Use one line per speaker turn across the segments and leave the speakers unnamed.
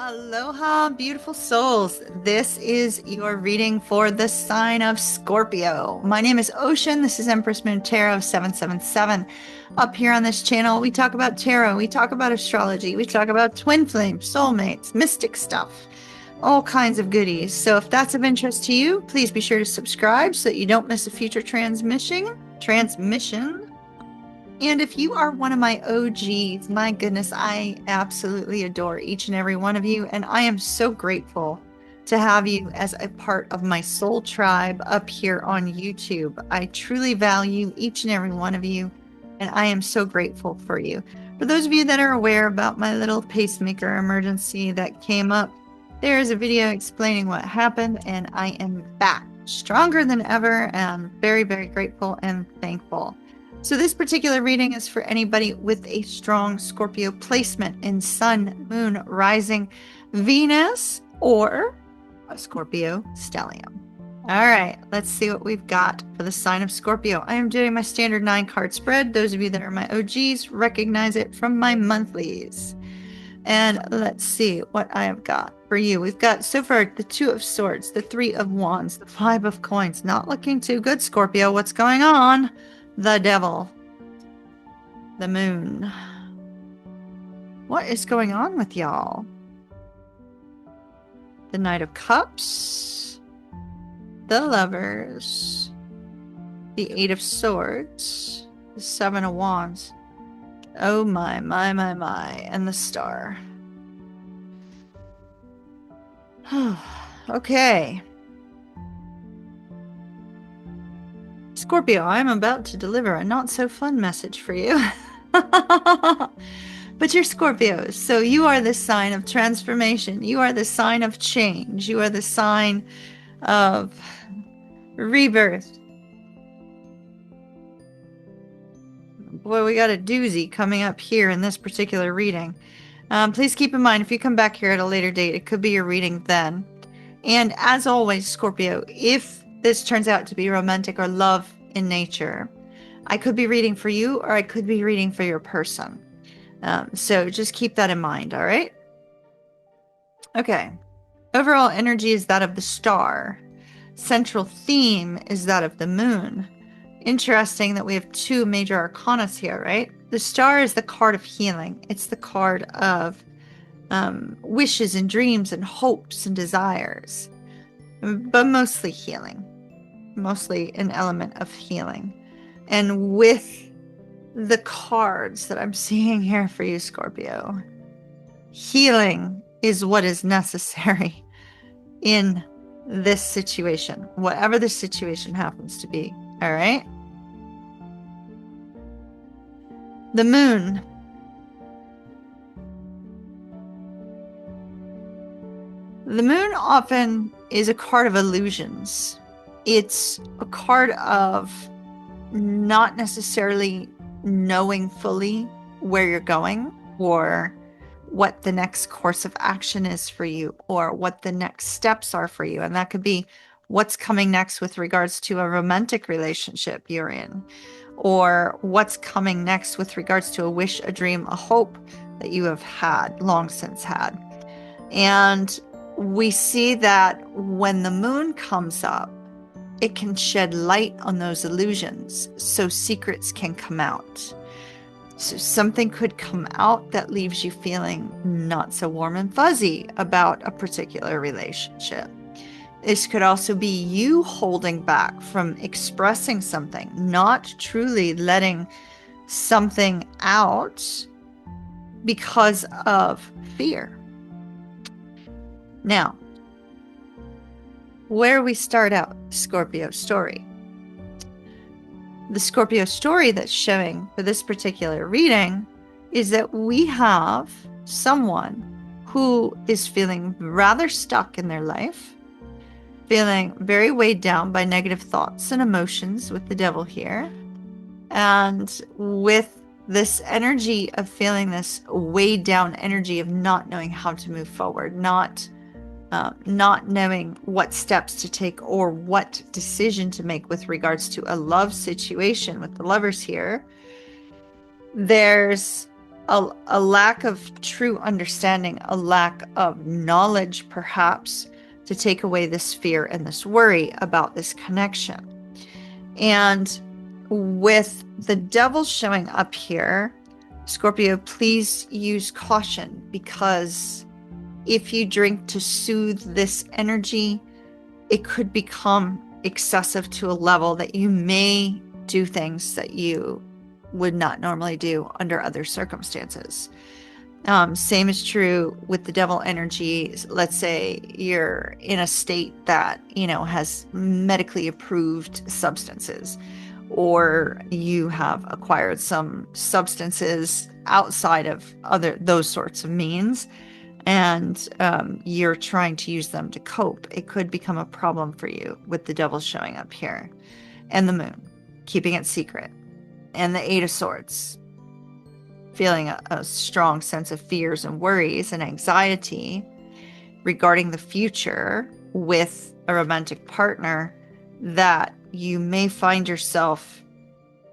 Aloha, beautiful souls. This is your reading for the sign of Scorpio. My name is Ocean. This is Empress Moon Tarot 777. Up here on this channel, we talk about tarot, we talk about astrology, we talk about twin flames, soulmates, mystic stuff, all kinds of goodies. So if that's of interest to you, please be sure to subscribe so that you don't miss a future transmission. And if you are one of my OGs, my goodness, I absolutely adore each and every one of you. And I am so grateful to have you as a part of my soul tribe up here on YouTube. I truly value each and every one of you, and I am so grateful for you. For those of you that are aware about my little pacemaker emergency that came up, there is a video explaining what happened, and I am back stronger than ever and very, very grateful and thankful. So this particular reading is for anybody with a strong Scorpio placement in Sun, Moon, Rising, Venus, or a Scorpio stellium. All right, let's see what we've got for the sign of Scorpio. I am doing my standard 9-card spread. Those of you that are my OGs recognize it from my monthlies. And let's see what I have got for you. We've got so far the 2 of Swords, the 3 of Wands, the 5 of Coins. Not looking too good, Scorpio. What's going on? The Devil, the Moon. What is going on with y'all? The Knight of Cups, the Lovers, the 8 of Swords, the 7 of Wands. Oh my, and the Star. Okay. Scorpio, I'm about to deliver a not so fun message for you. But you're Scorpios, so you are the sign of transformation. You are the sign of change. You are the sign of rebirth. Boy, we got a doozy coming up here in this particular reading. Please keep in mind, if you come back here at a later date, it could be your reading then. And as always, Scorpio, if this turns out to be romantic or love in nature, I could be reading for you or I could be reading for your person. So just keep that in mind, all right? Okay. Overall energy is that of the Star. Central theme is that of the Moon. Interesting that we have 2 major arcanas here, right? The Star is the card of healing. It's the card of wishes and dreams and hopes and desires, but mostly healing, mostly an element of healing. And with the cards that I'm seeing here for you, Scorpio, healing is what is necessary in this situation, whatever the situation happens to be. All right. The Moon. The Moon often is a card of illusions. It's a card of not necessarily knowing fully where you're going or what the next course of action is for you or what the next steps are for you. And that could be what's coming next with regards to a romantic relationship you're in, or what's coming next with regards to a wish, a dream, a hope that you have had, long since had. And we see that when the Moon comes up, it can shed light on those illusions so secrets can come out. So something could come out that leaves you feeling not so warm and fuzzy about a particular relationship. This could also be you holding back from expressing something, not truly letting something out because of fear. Now, where we start out, Scorpio story. The Scorpio story that's showing for this particular reading is that we have someone who is feeling rather stuck in their life, feeling very weighed down by negative thoughts and emotions with the Devil here. And with this energy of feeling this weighed down energy of not knowing how to move forward, not knowing what steps to take or what decision to make with regards to a love situation with the Lovers here, there's a lack of true understanding, a lack of knowledge, perhaps, to take away this fear and this worry about this connection. And with the devil showing up here, Scorpio, please use caution, because if you drink to soothe this energy, it could become excessive to a level that you may do things that you would not normally do under other circumstances. Same is true with the devil energy. Let's say you're in a state that, has medically approved substances, or you have acquired some substances outside of those sorts of means, and you're trying to use them to cope. It could become a problem for you with the devil showing up here, and the moon, keeping it secret, and the Eight of Swords, feeling a strong sense of fears and worries and anxiety regarding the future with a romantic partner, that you may find yourself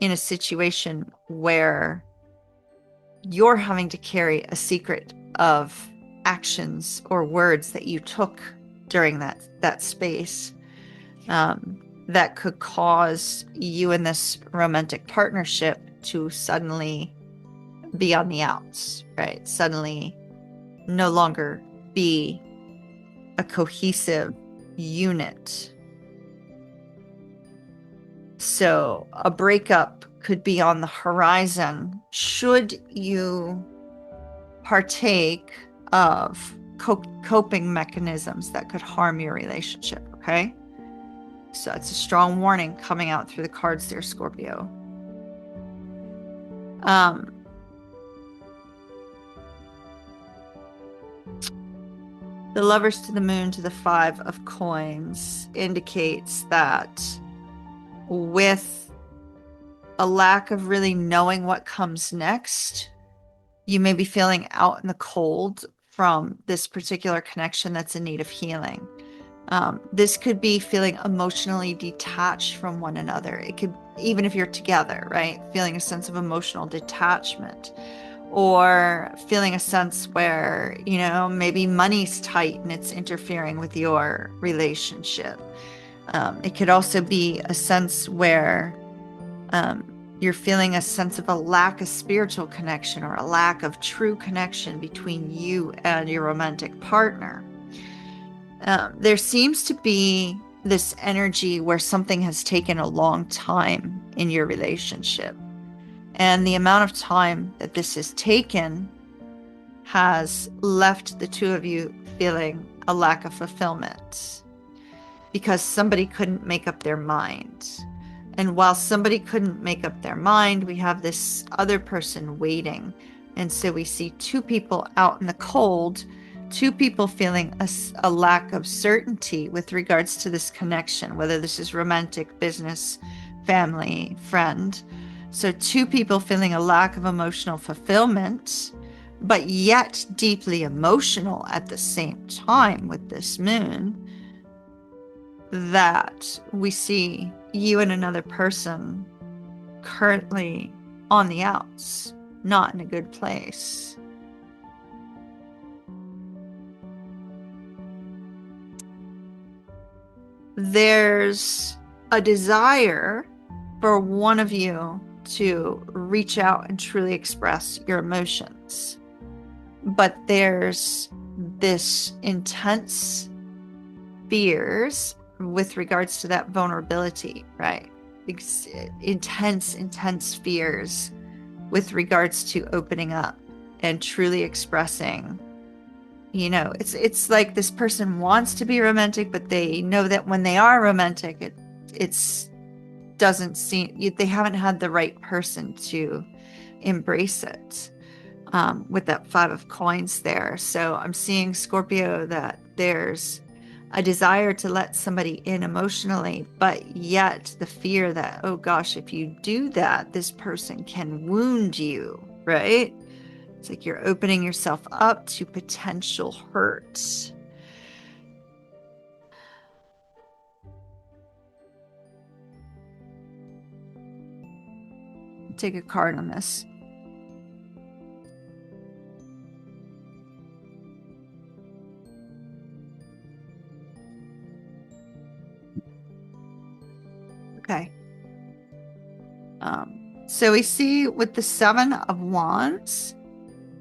in a situation where you're having to carry a secret of actions or words that you took during that space, that could cause you in this romantic partnership to suddenly be on the outs, right? Suddenly no longer be a cohesive unit. So a breakup could be on the horizon should you partake of coping mechanisms that could harm your relationship, okay? So it's a strong warning coming out through the cards there, Scorpio. The Lovers to the Moon to the Five of Coins indicates that with a lack of really knowing what comes next, you may be feeling out in the cold from this particular connection that's in need of healing. This could be feeling emotionally detached from one another. It could, even if you're together, right? Feeling a sense of emotional detachment, or feeling a sense where, maybe money's tight and it's interfering with your relationship. It could also be a sense where you're feeling a sense of a lack of spiritual connection, or a lack of true connection between you and your romantic partner. There seems to be this energy where something has taken a long time in your relationship. And the amount of time that this has taken has left the two of you feeling a lack of fulfillment, because somebody couldn't make up their mind. And while somebody couldn't make up their mind, we have this other person waiting. And so we see two people out in the cold, two people feeling a lack of certainty with regards to this connection, whether this is romantic, business, family, friend. So two people feeling a lack of emotional fulfillment, but yet deeply emotional at the same time with this moon, that we see you and another person currently on the outs, not in a good place. There's a desire for one of you to reach out and truly express your emotions, but there's this intense fears with regards to that vulnerability, right? Intense fears with regards to opening up and truly expressing. It's like this person wants to be romantic, but they know that when they are romantic, it's doesn't seem, they haven't had the right person to embrace it. With that Five of Coins there. So I'm seeing, Scorpio, that there's a desire to let somebody in emotionally, but yet the fear that, oh gosh, if you do that, this person can wound you, right? It's like you're opening yourself up to potential hurt. Take a card on this. So we see with the Seven of Wands,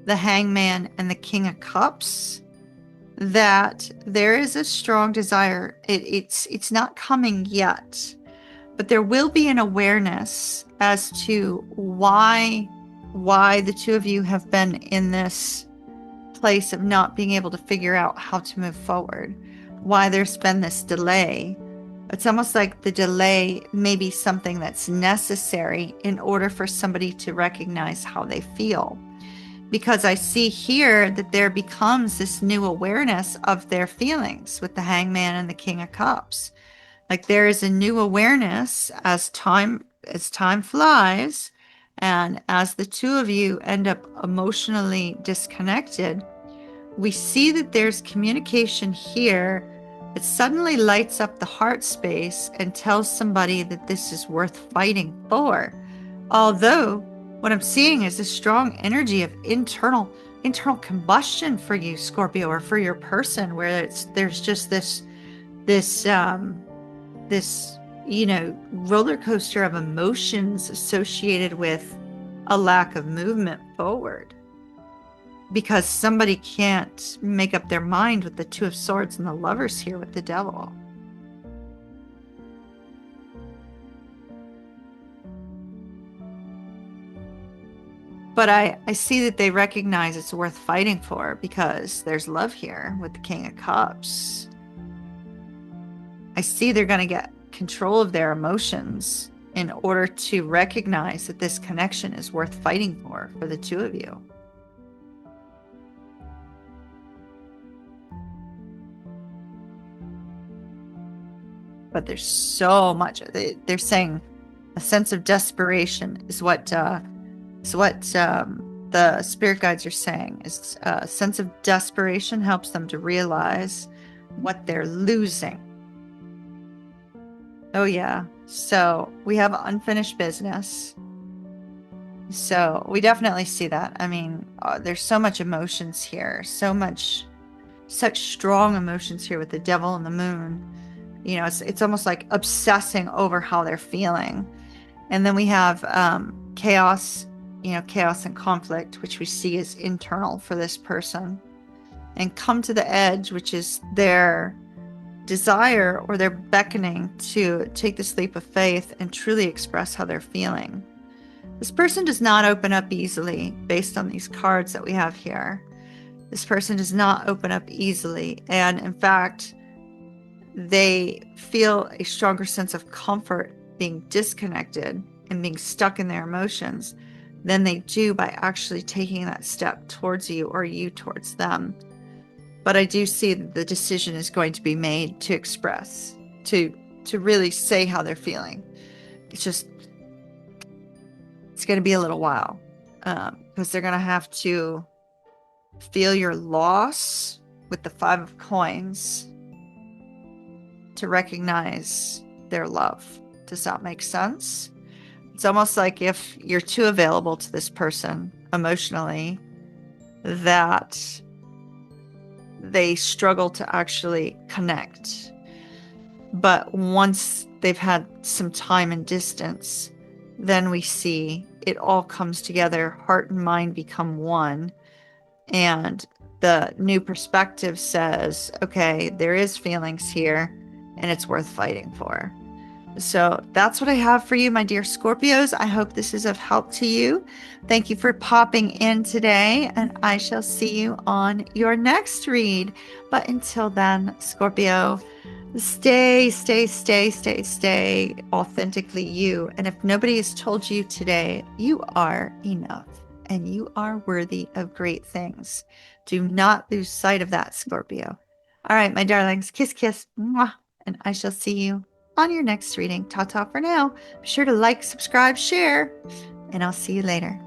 the Hangman, and the King of Cups that there is a strong desire. It's not coming yet, but there will be an awareness as to why the two of you have been in this place of not being able to figure out how to move forward, why there's been this delay. It's almost like the delay may be something that's necessary in order for somebody to recognize how they feel. Because I see here that there becomes this new awareness of their feelings with the Hangman and the King of Cups. Like there is a new awareness as time flies, and as the two of you end up emotionally disconnected, we see that there's communication here that suddenly lights up the heart space and tells somebody that this is worth fighting for. Although what I'm seeing is a strong energy of internal combustion for you, Scorpio, or for your person, where there's just this roller coaster of emotions associated with a lack of movement forward, because somebody can't make up their mind with the Two of Swords and the Lovers here with the Devil. But I see that they recognize it's worth fighting for because there's love here with the King of Cups. I see they're going to get control of their emotions in order to recognize that this connection is worth fighting for the two of you. But there's so much. They're saying a sense of desperation is what the spirit guides are saying. Is a sense of desperation helps them to realize what they're losing. Oh yeah. So we have unfinished business. So we definitely see that. I mean, there's so much emotions here, such strong emotions here with the Devil and the Moon. You know, it's almost like obsessing over how they're feeling. And then we have chaos, chaos and conflict, which we see is internal for this person. And come to the edge, which is their desire or their beckoning to take this leap of faith and truly express how they're feeling. This person does not open up easily based on these cards that we have here. This person does not open up easily. And in fact, they feel a stronger sense of comfort being disconnected and being stuck in their emotions than they do by actually taking that step towards you or you towards them. But I do see that the decision is going to be made to express, to really say how they're feeling. It's going to be a little while because they're going to have to feel your loss with the Five of Coins to recognize their love. Does that make sense? It's almost like if you're too available to this person emotionally, that they struggle to actually connect. But once they've had some time and distance, then we see it all comes together. Heart and mind become one. And the new perspective says, okay, there is feelings here and it's worth fighting for. So that's what I have for you, my dear Scorpios. I hope this is of help to you. Thank you for popping in today, and I shall see you on your next read. But until then, Scorpio, stay authentically you. And if nobody has told you today, you are enough and you are worthy of great things. Do not lose sight of that, Scorpio. All right, my darlings, kiss, kiss, mwah, and I shall see you on your next reading. Ta-ta for now. Be sure to like, subscribe, share, and I'll see you later.